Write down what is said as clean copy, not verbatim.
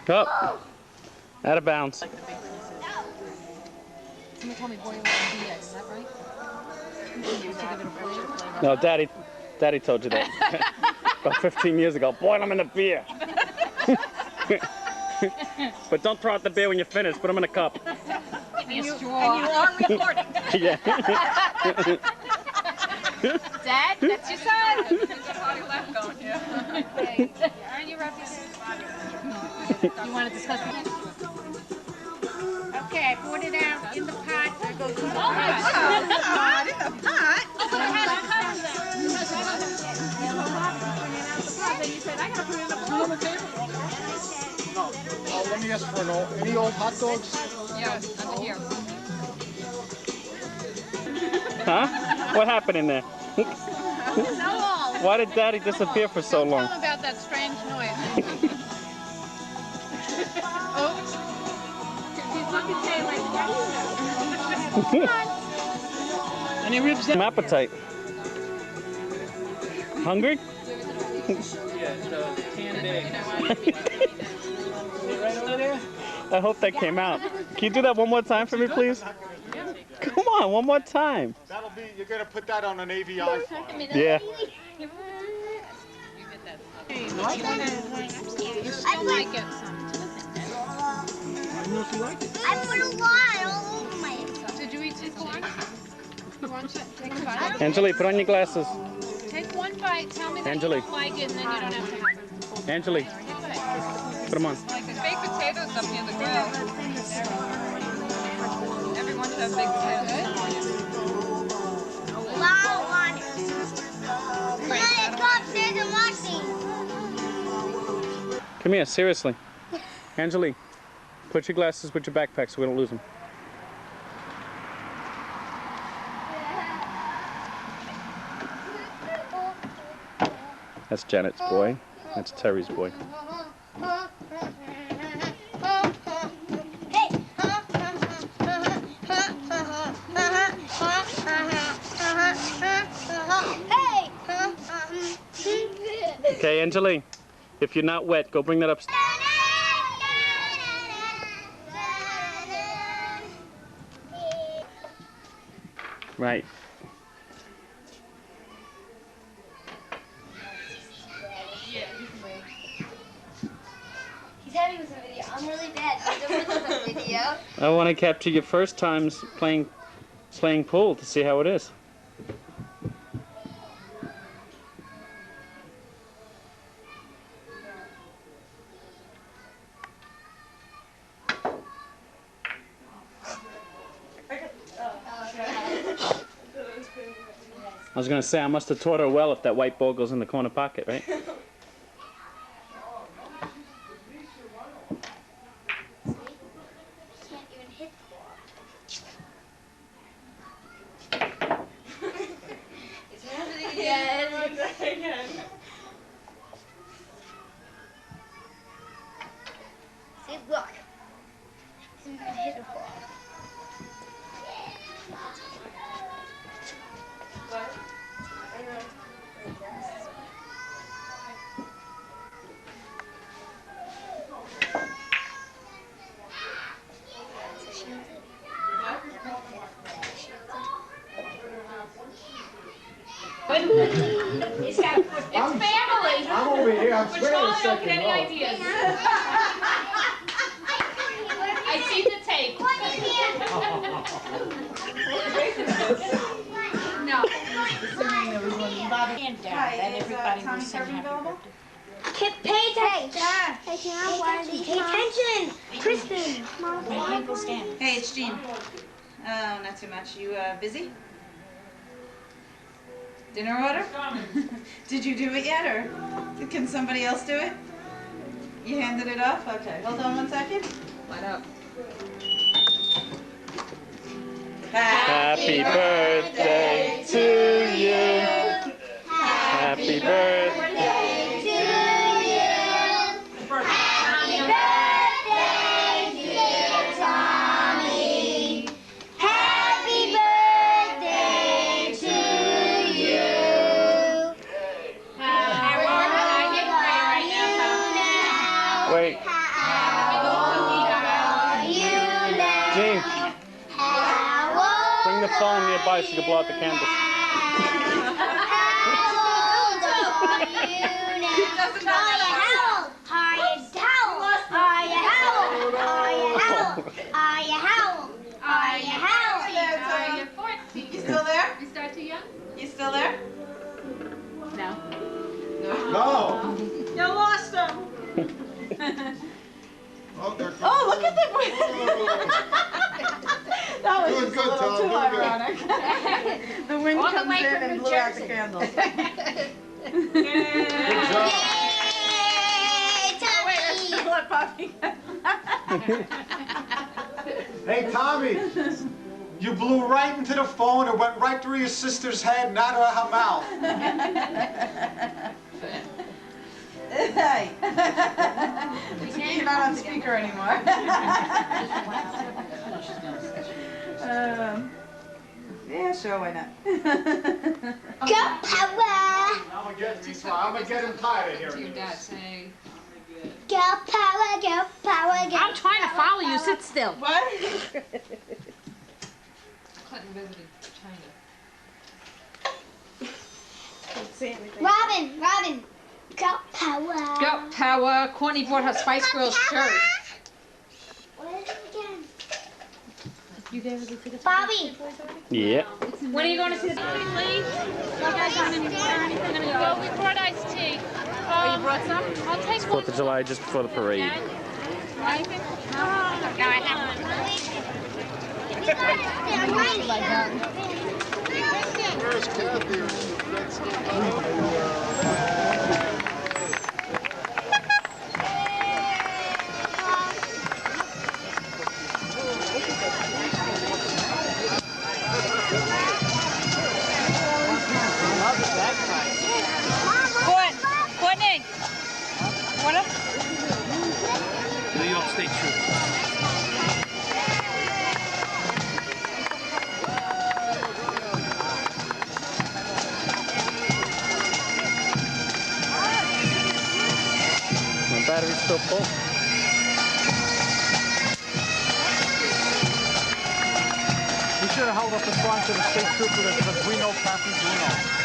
Go. Out of bounds. Someone told me boy was a beer, is that right? No, Daddy told you that. About 15 years ago. Boil them in a beer. But don't throw out the beer when you're finished. Put them in a cup. Give me a straw. And you are recording. Yeah. Dad, that's your son. Aren't you rubbing? You want to discuss that? Okay, I poured it out in the pot. I go to the pot. Oh, God, in the pot? Then you said, I gotta put it in the pot. No. Let me ask for any old hot dogs? Yeah, under here. Huh? What happened in there? Why did Daddy disappear for so long? Tell him about that strange noise. Oops. He's looking at you like, that. Any ribs? Some appetite. Hungry? I hope that came out. Can you do that one more time for me, please? Come on, one more time. That'll be, you're going to put that on an AVI file. Yeah. You still like it. I put a lot all over my. Did you eat this one? You want to take a bite? Angeli, put on your glasses. Take one bite, tell me that Angeli. you don't like it, and then you don't have to have it. Angeli, put them on. Like the baked potatoes up near the grill. Everyone should have baked potatoes this morning. Wow, one. Come here, seriously. Angeli, put your glasses with your backpack so we don't lose them. That's Janet's boy. That's Terry's boy. Okay, Angeli, if you're not wet, go bring that upstairs. Right. He's having some video. I'm really bad. I don't want some video. I want to capture your first times playing pool to see how it is. I was going to say, I must have taught her well if that white ball goes in the corner pocket, right? Can't even hit the ball. It's happening again. See, look. He's gonna hit the ball. It's family. I'm over here. I'm Which very one don't second get any row. ideas. I see the tape. No. Pay attention. Pay attention. Kristen. Hey, it's Jean. Oh, not too much. You busy? Dinner order? Did you do it yet, or can somebody else do it? You handed it off? Okay. Hold on one second. Light up. Happy birthday to you. Happy birthday to you. Happy birthday, dear Tommy. Happy birthday to you. Wait. Happy Gene, bring the phone nearby so you can blow out the candles. You still there? You start too young? You still there? No. No. You lost them. Oh, they're Oh, look at them. That was Doing just a good, little Tom, too doing good. ironic. The wind All the comes way in from and New blew out the Jersey. candles. Good job. Let Poppy go. Hey, Tommy. You blew right into the phone and went right through your sister's head and out of her mouth. Hey. You're not on speaker anymore. Yeah, sure, why not? Go power! I'm gonna get him tired of To your hearing dad, this. say. Go power, go power, go I'm trying to follow you. Sit still. What? Clinton visited China. Robin, Robin. Go power. Go power. Courtney bought her Spice Girls shirt. What is it again? You gave her the tickets? Bobby. Yeah. When are you going to see the movie? You guys want anything? I'm gonna go. We brought iced tea. Oh, you brought some? I'll take one. 4th of July, just before the parade. Anything? No, I have Where's Kathy? Courtney. What up? New York State Trooper. My battery's still full. We should have held up the front to the state trooper that says, "We know Captain Bruno."